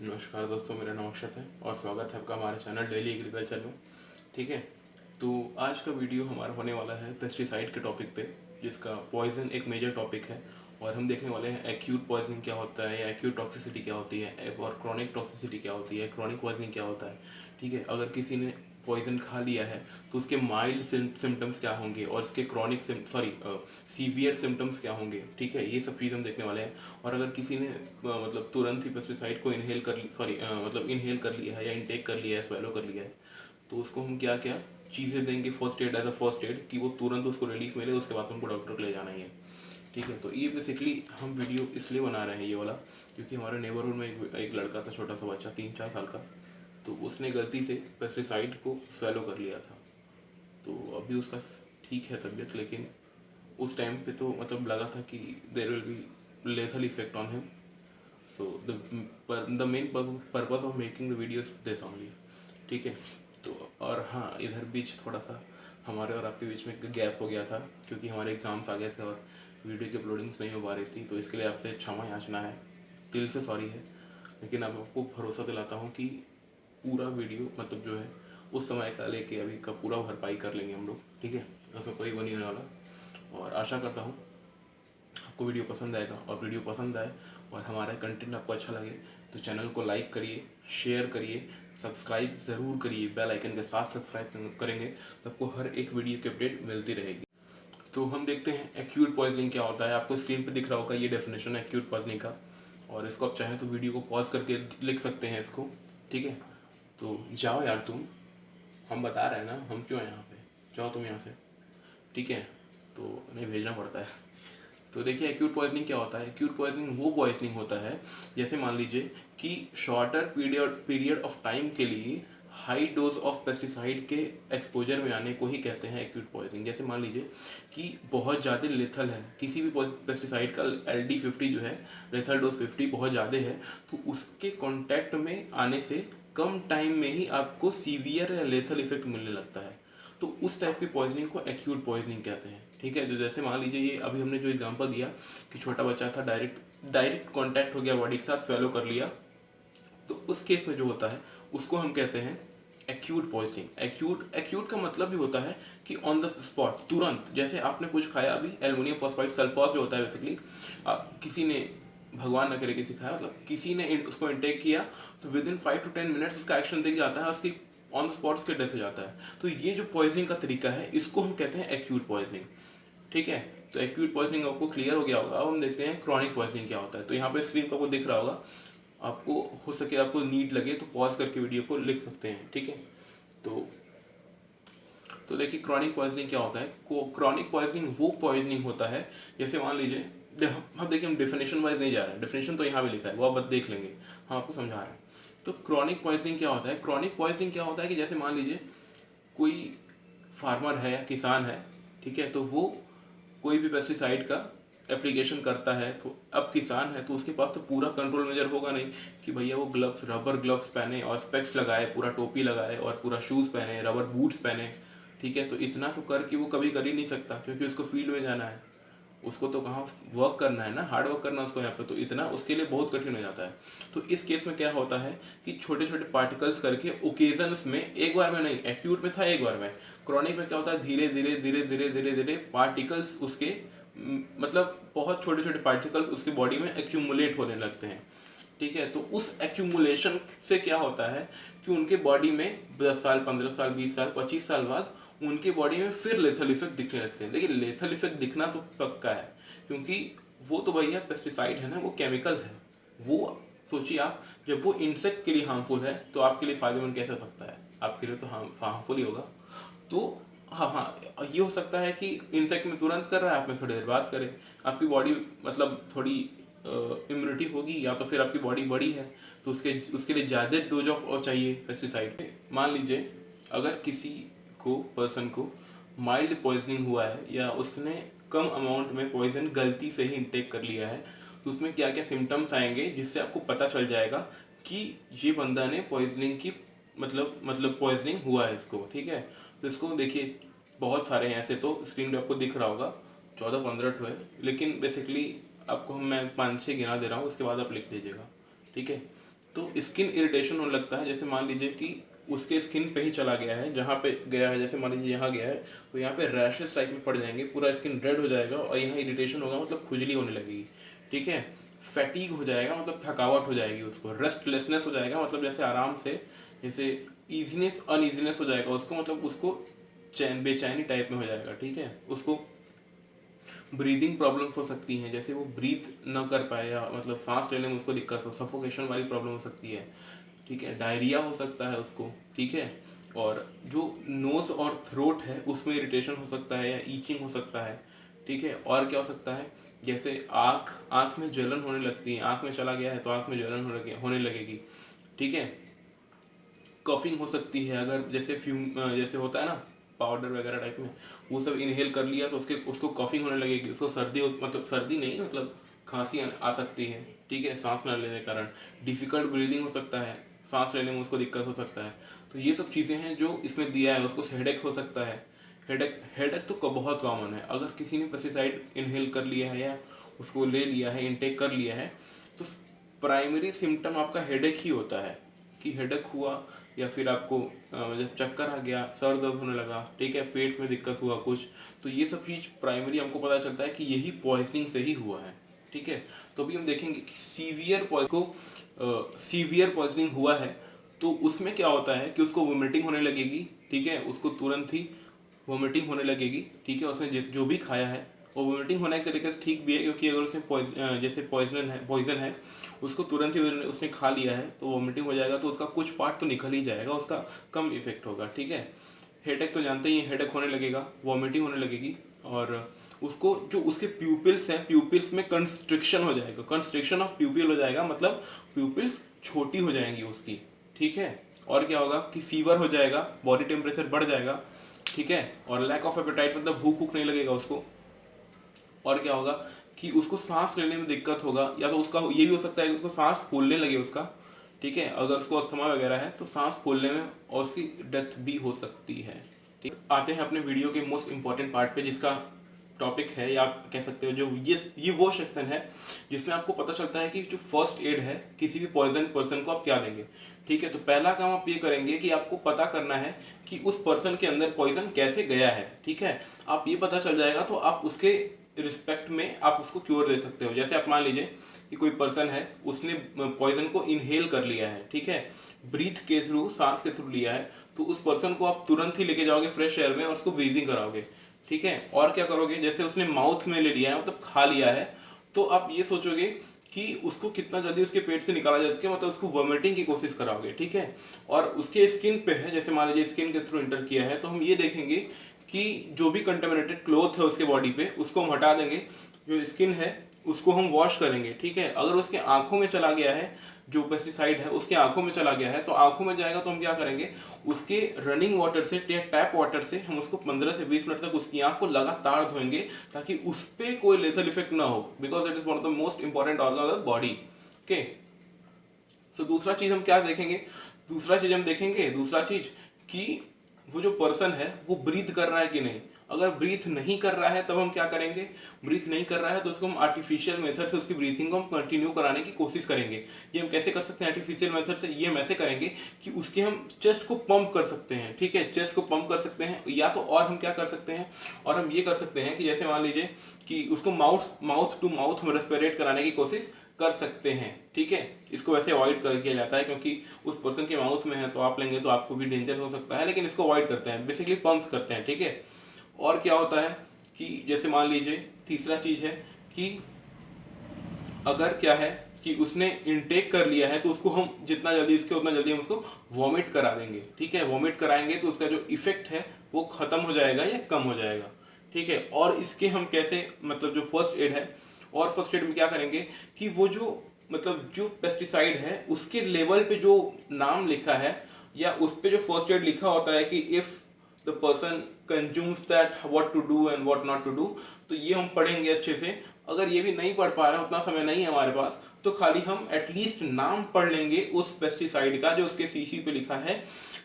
नमस्कार दोस्तों, मेरा नाम अक्षत है और स्वागत है आपका हमारे चैनल डेली एग्रीकल्चर में। ठीक है, तो आज का वीडियो हमारा होने वाला है पेस्टिसाइड के टॉपिक पे, जिसका पॉइजन एक मेजर टॉपिक है। और हम देखने वाले हैं एक्यूट पॉइजनिंग क्या होता है या एक्यूट टॉक्सिसिटी क्या होती है और क्रॉनिक टॉक्सिसिटी क्या होती है, क्रॉनिक पॉइजनिंग क्या होता है। ठीक है, अगर किसी ने पॉइजन खा लिया है तो उसके माइल्ड सिम्टम्स क्या होंगे और इसके क्रॉनिक सीवियर सिम्टम्स क्या होंगे। ठीक है, ये सब चीज़ हम देखने वाले हैं। और अगर किसी ने मतलब तुरंत ही पेस्टिसाइड को इनहेल कर लिया है या इनटेक कर लिया है, स्वेलो कर लिया है, तो उसको हम क्या क्या चीज़ें देंगे first aid, as a first aid, कि वो तुरंत उसको रिलीफ मिले, उसके बाद हमको डॉक्टर को ले जाना ही है। ठीक है, तो ये बेसिकली हम वीडियो इसलिए बना रहे हैं ये वाला, क्योंकि हमारे नेबरहुड में एक लड़का था, छोटा सा बच्चा 3-4 साल का। तो उसने गलती से पेस्टिसाइड को स्वेलो कर लिया था। तो अभी उसका ठीक है तबीयत, लेकिन उस टाइम पे तो मतलब लगा था कि there will be lethal effect on him. So the main purpose of making the videos this only. ठीक है, तो और हाँ, इधर बीच थोड़ा सा हमारे और आपके बीच में एक गैप हो गया था, क्योंकि हमारे एग्ज़ाम्स आ गए थे और वीडियो की अपलोडिंग्स नहीं हो पा रही थी। तो इसके लिए आपसे क्षमा याचना है, दिल से सॉरी है। लेकिन अब आपको भरोसा दिलाता हूँ कि पूरा वीडियो मतलब जो है उस समय का लेके अभी का पूरा भरपाई कर लेंगे हम लोग। ठीक है, उसमें कोई वो नहीं होने वाला। और आशा करता हूँ आपको वीडियो पसंद आएगा, और वीडियो पसंद आए और हमारा कंटेंट आपको अच्छा लगे तो चैनल को लाइक करिए, शेयर करिए, सब्सक्राइब ज़रूर करिए। बेल आइकन के साथ सब्सक्राइब करेंगे तो आपको हर एक वीडियो की अपडेट मिलती रहेगी। तो हम देखते हैं एक्यूट पॉइजनिंग क्या होता है। आपको स्क्रीन पर दिख रहा होगा ये डेफिनेशन है एक्यूट पॉइजनिंग का, और इसको आप चाहें तो वीडियो को पॉज करके लिख सकते हैं इसको। ठीक है, तो जाओ यार तुम, हम बता रहे हैं ना हम क्यों हैं यहाँ पे, जाओ तुम यहाँ से। ठीक है, तो नहीं भेजना पड़ता है। तो देखिए एक्यूट पॉइजनिंग क्या होता है। एक्यूट पॉइजनिंग वो पॉइजनिंग होता है, जैसे मान लीजिए कि शॉर्टर पीरियड ऑफ टाइम के लिए हाई डोज ऑफ पेस्टिसाइड के एक्सपोजर में आने को ही कहते हैं एक्यूट पॉइजनिंग। जैसे मान लीजिए कि बहुत ज़्यादा लेथल है किसी भी पेस्टिसाइड का, LD50 जो है, लेथल डोज 50 बहुत ज़्यादा है, तो उसके कॉन्टैक्ट में आने से कम टाइम में ही आपको सीवियर या लेथल इफेक्ट मिलने लगता है। तो उस टाइप की पॉइजनिंग को एक्यूट पॉइजनिंग कहते हैं। ठीक है, तो जैसे मान लीजिए ये अभी हमने जो एग्जांपल दिया कि छोटा बच्चा था, डायरेक्ट कांटेक्ट हो गया बॉडी के साथ, स्वेलो कर लिया, तो उस केस में जो होता है उसको हम कहते हैं एक्यूट पॉइजनिंग। एक्यूट का मतलब भी होता है कि ऑन द स्पॉट, तुरंत। जैसे आपने कुछ खाया अभी, एल्युमिनियम फॉस्फाइड सल्फोस जो होता है बेसिकली, किसी ने, भगवान न करे किसी खाया, मतलब किसी ने उसको इंटेक किया, तो विद इन 5 to 10 मिनट्स उसका एक्शन दिख जाता है, उसकी ऑन द स्पॉट उसके डेथ हो जाता है। तो ये जो पॉइजनिंग का तरीका है इसको हम कहते हैं एक्यूट पॉइजनिंग। ठीक है, तो एक्यूट पॉइजनिंग आपको क्लियर हो गया होगा। अब हम देखते हैं क्रॉनिक पॉइजनिंग क्या होता है। तो यहाँ पे स्क्रीन पर आपको दिख रहा होगा, आपको हो सके आपको नीड लगे तो पॉज करके वीडियो को लिख सकते हैं। ठीक है, तो देखिए क्रॉनिक पॉइजनिंग क्या होता है। क्रॉनिक पॉइजनिंग वो पॉइजनिंग होता है, जैसे मान लीजिए, हम देखिए हम डेफिनेशन वाइज नहीं जा रहे हैं, डेफिनेशन तो यहाँ भी लिखा है, वो आप देख लेंगे, हम आपको समझा रहे हैं। तो क्रॉनिक पॉइजनिंग क्या होता है। क्रॉनिक पॉइजनिंग क्या होता है कि जैसे मान लीजिए कोई फार्मर है या किसान है, ठीक है, तो वो कोई भी पेस्टिसाइड का एप्लीकेशन करता है, तो अब किसान है तो उसके पास तो पूरा कंट्रोल मेजर होगा नहीं कि भैया वो ग्लव्स, रबर ग्लव्स पहने और स्पेक्स लगाए, पूरा टोपी लगाए और पूरा शूज़ पहने, रबर बूट्स पहने। ठीक है, तो इतना तो करके वो कभी कर ही नहीं सकता, क्योंकि उसको फील्ड में जाना है, उसको तो कहाँ वर्क करना है ना, हार्ड वर्क करना उसको यहाँ पे, तो इतना उसके लिए बहुत कठिन हो जाता है। तो इस केस में क्या होता है कि छोटे छोटे पार्टिकल्स करके ओकेजन्स में, एक बार में नहीं, एक्यूट में था एक बार में, क्रॉनिक में क्या होता है धीरे धीरे धीरे धीरे धीरे धीरे पार्टिकल्स उसके मतलब बहुत छोटे छोटे पार्टिकल्स उसकी बॉडी में एक्यूमुलेट होने लगते हैं। ठीक है, तो उस एक्यूमुलेशन से क्या होता है कि उनके बॉडी में 10 साल, 15 साल, 20 साल, 25 साल बाद उनके बॉडी में फिर लेथल इफेक्ट दिखने लगते हैं। देखिए लेथल इफेक्ट दिखना तो पक्का है, क्योंकि वो तो भैया पेस्टिसाइड है ना, वो केमिकल है। वो सोचिए आप, जब वो इंसेक्ट के लिए हार्मफुल है तो आपके लिए फायदेमंद कैसे हो सकता है, आपके लिए तो हार्मफुल ही होगा। तो हाँ हाँ, ये हो सकता है कि इंसेक्ट में तुरंत कर रहा है, आप में थोड़ी देर बाद करे, आपकी बॉडी मतलब थोड़ी इम्यूनिटी होगी, या तो फिर आपकी बॉडी बड़ी है तो उसके लिए ज़्यादा डोज ऑफ चाहिए पेस्टिसाइड। मान लीजिए अगर किसी को, पर्सन को माइल्ड पॉइजनिंग हुआ है या उसने कम अमाउंट में पॉइजन गलती से ही इंटेक कर लिया है, तो उसमें क्या क्या सिम्टम्स आएंगे जिससे आपको पता चल जाएगा कि ये बंदा ने पॉइजनिंग की मतलब पॉइजनिंग हुआ है इसको। ठीक है, तो इसको देखिए बहुत सारे हैं ऐसे, तो स्क्रीन पे आपको दिख रहा होगा 14-15 ठो है, लेकिन बेसिकली आपको मैं 5-6 गिना दे रहा हूँ, उसके बाद आप लिख लीजिएगा। ठीक है, तो स्किन इरिटेशन होने लगता है। जैसे मान लीजिए कि उसके स्किन पे ही चला गया है, जहाँ पे गया है, जैसे मान लीजिए यहाँ गया है तो यहाँ पे रैशेस टाइप में पड़ जाएंगे, पूरा स्किन रेड हो जाएगा और यहाँ इरिटेशन होगा, मतलब खुजली होने लगेगी। ठीक है, फैटीग हो जाएगा, मतलब थकावट हो जाएगी उसको, रेस्टलेसनेस हो जाएगा, मतलब जैसे आराम से, जैसे ईजीनेस अनईजीनेस हो जाएगा उसको, मतलब उसको बेचैनी टाइप में हो जाएगा। ठीक है, उसको ब्रीदिंग प्रॉब्लम्स हो सकती हैं, जैसे वो ब्रीथ न कर पाए या मतलब सांस लेने में उसको दिक्कत हो, सफोकेशन वाली प्रॉब्लम हो सकती है। ठीक है, डायरिया हो सकता है उसको। ठीक है, और जो नोज और थ्रोट है उसमें इरिटेशन हो सकता है या ईचिंग हो सकता है। ठीक है, और क्या हो सकता है, जैसे आँख में जलन होने लगती है, आँख में चला गया है तो आँख में जलन होने लगेगी। ठीक है, कफिंग हो सकती है, अगर जैसे जैसे होता है ना पाउडर वगैरह टाइप में, वो सब इनहेल कर लिया तो उसको कफिंग होने लगेगी, उसको सर्दी मतलब सर्दी नहीं, मतलब खांसी आ सकती है। ठीक है, सांस न लेने के कारण डिफिकल्ट ब्रीदिंग हो सकता है, सांस लेने में उसको दिक्कत हो सकता है। तो ये सब चीज़ें हैं जो इसमें दिया है। उसको हेडेक हो सकता है। हेडेक तो बहुत कॉमन है, अगर किसी ने पेस्टिसाइड इनहेल कर लिया है या उसको ले लिया है, इनटेक कर लिया है, तो प्राइमरी सिम्टम आपका हेडेक ही होता है, कि हेडेक हुआ या फिर आपको जब चक्कर आ गया, सर दर्द होने लगा, ठीक है, पेट में दिक्कत हुआ कुछ, तो ये सब चीज़ प्राइमरी हमको पता चलता है कि यही पॉइजनिंग से ही हुआ है। ठीक है, तो अभी हम देखेंगे कि सीवियर पॉइजनिंग हुआ है तो उसमें क्या होता है कि उसको वोमिटिंग होने लगेगी। ठीक है, उसको तुरंत ही वोमिटिंग होने लगेगी। ठीक है, उसने जो भी खाया है वो वोमिटिंग होने के तरीके से ठीक भी है, क्योंकि अगर उसने जैसे पॉइजन है उसको तुरंत ही उसने खा लिया है तो वोमिटिंग हो जाएगा, तो उसका कुछ पार्ट तो निकल ही जाएगा, उसका कम इफेक्ट होगा। ठीक है, हेडेक तो जानते ही हैं, हेडेक होने लगेगा, वॉमिटिंग होने लगेगी, और उसको जो उसके प्यूपिल्स हैं, प्यूपिल्स में कंस्ट्रिक्शन हो जाएगा, कंस्ट्रिक्शन ऑफ प्यूपिल हो जाएगा, मतलब प्यूपिल्स छोटी हो जाएंगी उसकी। ठीक है, और क्या होगा कि फीवर हो जाएगा, बॉडी टेम्परेचर बढ़ जाएगा। ठीक है, और लैक ऑफ एपेटाइट, मतलब भूख नहीं लगेगा उसको। और क्या होगा कि उसको सांस लेने में दिक्कत होगा, या तो उसका ये भी हो सकता है कि उसको सांस फूलने लगे उसका। ठीक है, अगर उसको अस्थमा वगैरह है तो सांस फूलने में और उसकी डेथ भी हो सकती है। ठीक, आते हैं अपने वीडियो के मोस्ट इंपॉर्टेंट पार्ट पे, जिसका टॉपिक है, या आप कह सकते हो जो ये वो सेक्शन है जिसमें आपको पता चलता है कि जो फर्स्ट एड है किसी भी पॉइजन पर्सन को आप क्या देंगे। ठीक है, तो पहला काम आप ये करेंगे कि आपको पता करना है कि उस पर्सन के अंदर पॉइजन कैसे गया है। ठीक है, आप ये पता चल जाएगा तो आप उसके रिस्पेक्ट में आप उसको क्योर दे सकते हो। जैसे आप मान लीजिए कि कोई पर्सन है, उसने पॉइजन को इनहेल कर लिया है, ठीक है, ब्रीथ के थ्रू, सांस के थ्रू लिया है, तो उस पर्सन को आप तुरंत ही लेके जाओगे फ्रेश एयर में और उसको ब्रीदिंग कराओगे। ठीक है, और क्या करोगे, जैसे उसने माउथ में ले लिया है, मतलब खा लिया है, तो आप ये सोचोगे कि उसको कितना जल्दी उसके पेट से निकाला जाए, मतलब उसको वॉमिटिंग की कोशिश कराओगे। ठीक है, और उसके स्किन पे है, जैसे मान लीजिए स्किन के थ्रू इंटर किया है, तो हम ये देखेंगे कि जो भी कंटेमिनेटेड क्लोथ है उसके बॉडी पे उसको हम हटा देंगे, जो स्किन है उसको हम वॉश करेंगे। ठीक है, अगर उसके आंखों में चला गया है, जो पेस्टिसाइड है उसके आंखों में चला गया है, तो आंखों में जाएगा तो हम क्या करेंगे, उसके रनिंग वाटर से, टैप वाटर से हम उसको 15 से 20 मिनट तक उसकी आंख को लगातार धोएंगे, ताकि उस पर कोई लेथल इफेक्ट ना हो, because it is one of the most important organ of the body. Okay, so दूसरा चीज हम क्या देखेंगे, दूसरा चीज कि वो जो पर्सन है वो ब्रीथ कर रहा है कि नहीं। अगर ब्रीथ नहीं कर रहा है तब हम क्या करेंगे, ब्रीथ नहीं कर रहा है तो उसको हम आर्टिफिशियल मेथड से उसकी ब्रीथिंग को हम कंटिन्यू कराने की कोशिश करेंगे। ये हम कैसे कर सकते हैं आर्टिफिशियल मेथड से, ये हम ऐसे करेंगे कि उसके हम चेस्ट को पंप कर सकते हैं। ठीक है, चेस्ट को पंप कर सकते हैं, या तो और हम क्या कर सकते हैं, और हम ये कर सकते हैं कि जैसे मान लीजिए कि उसको माउथ टू माउथ हम रेस्पिरेट कराने की कोशिश कर सकते हैं। ठीक है, इसको वैसे अवॉइड कर किया जाता है क्योंकि उस पर्सन के माउथ में है, तो आप लेंगे तो आपको भी डेंजर हो सकता है, लेकिन इसको अवॉइड करते हैं, बेसिकली पंप्स करते हैं। ठीक है, और क्या होता है कि जैसे मान लीजिए तीसरा चीज है कि अगर क्या है कि उसने इनटेक कर लिया है तो उसको हम जितना जल्दी इसके उतना जल्दी हम उसको वॉमिट करा देंगे। ठीक है, वॉमिट कराएंगे तो उसका जो इफेक्ट है वो खत्म हो जाएगा या कम हो जाएगा। ठीक है, और इसके हम कैसे, मतलब जो फर्स्ट एड है, और फर्स्ट एड में क्या करेंगे कि वो जो मतलब जो पेस्टिसाइड है उसके लेवल पे जो नाम लिखा है, या उस पे जो फर्स्ट एड लिखा होता है कि if the person consumes that what to do and what not to do, तो ये हम पढ़ेंगे अच्छे से। अगर ये भी नहीं पढ़ पा रहे, उतना समय नहीं है हमारे पास, तो खाली हम एटलीस्ट नाम पढ़ लेंगे उस पेस्टिसाइड का जो उसके सीसी पे लिखा है,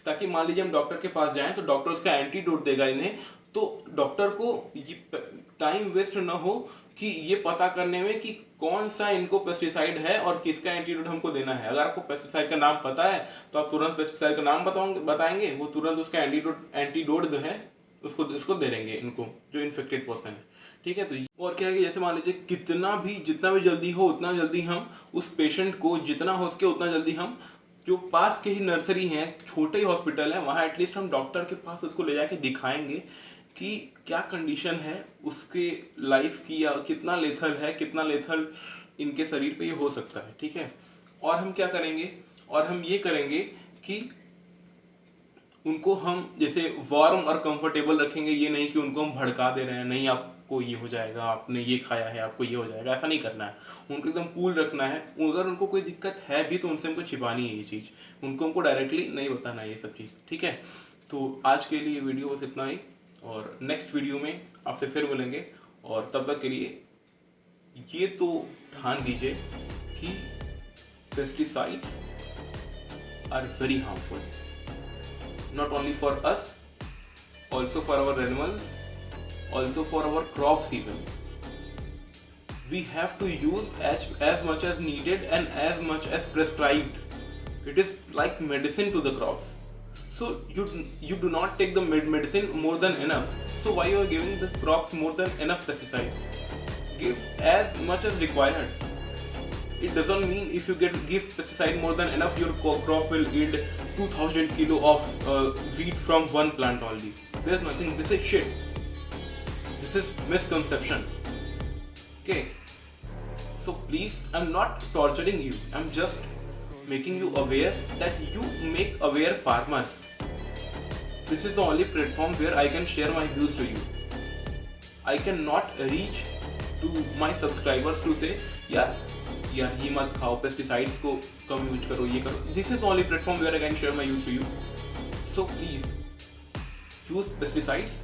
ताकि मान लीजिए हम डॉक्टर के पास जाएं तो डॉक्टर उसका एंटीडोट देगा इन्हें, तो डॉक्टर को ये टाइम वेस्ट ना हो कि ये पता करने में कि कौन सा इनको पेस्टिसाइड है और किसका एंटीडोट हमको देना है। अगर आपको पेस्टिसाइड का नाम पता है तो आप तुरंत पेस्टिसाइड का नाम बताएंगे, वो तुरंत उसका एंटीडोट जो है उसको दे देंगे इनको, जो इन्फेक्टेड पर्सन है। ठीक है, तो और क्या है कि जैसे मान लीजिए जितना भी जल्दी हो उतना जल्दी हम उस पेशेंट को, जितना हो सके उतना जल्दी हम, जो पास के ही नर्सरी है, छोटे ही हॉस्पिटल है, वहाँ एटलीस्ट हम डॉक्टर के पास उसको ले जाके दिखाएंगे कि क्या कंडीशन है उसके लाइफ की, या कितना लेथल इनके शरीर पे ये हो सकता है। ठीक है, और हम क्या करेंगे, और हम ये करेंगे कि उनको हम जैसे वार्म और कंफर्टेबल रखेंगे। ये नहीं कि उनको हम भड़का दे रहे हैं, नहीं आपको ये हो जाएगा, आपने ये खाया है आपको ये हो जाएगा, ऐसा नहीं करना है। उनको एकदम कूल रखना है। अगर उनको कोई दिक्कत है भी तो उनसे हमको छिपानी है ये चीज़, हमको डायरेक्टली नहीं बताना है ये सब चीज़। ठीक है, तो आज के लिए वीडियो बस इतना ही, और नेक्स्ट वीडियो में आपसे फिर मिलेंगे। और तब तक के लिए ये तो ध्यान दीजिए कि pesticides are very harmful, not only for us, also for our animals, also for our crops even. We have to use as much as needed and as much as prescribed. It is like medicine to the crops. So you do not take the medicine more than enough. So why you are giving the crops more than enough pesticides? Give as much as required. It doesn't mean if you give pesticide more than enough, your crop will yield 2000 kilo of wheat from one plant only. There's nothing. This is shit. This is misconception. Okay. So please, I'm not torturing you. I'm just making you aware that you make aware farmers. This is the only platform where I can share my views to you. I cannot reach to my subscribers to say, यार ये मत खाओ, pesticides को कम use करो, ये करो। This is only platform where I can share my use to you. So please use pesticides.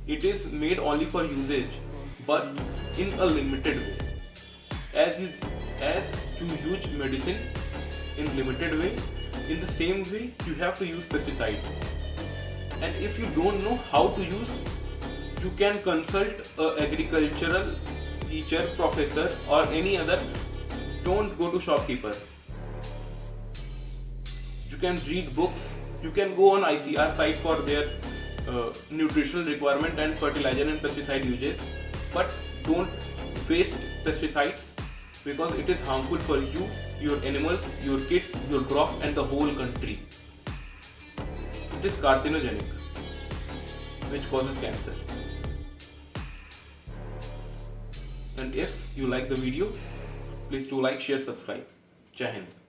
It is made only for uses but in a limited way. As you use medicine in limited way, in the same way you have to use pesticide. And if you don't know how to use, you can consult a agricultural teacher, professor or any other. Don't go to shopkeeper. You can read books. You can go on ICR site for their nutritional requirement and fertilizer and pesticide uses. But don't waste pesticides because it is harmful for you, your animals, your kids, your crop and the whole country. It is carcinogenic, which causes cancer. And if you like the video, please do like, share, subscribe. Jai Hind.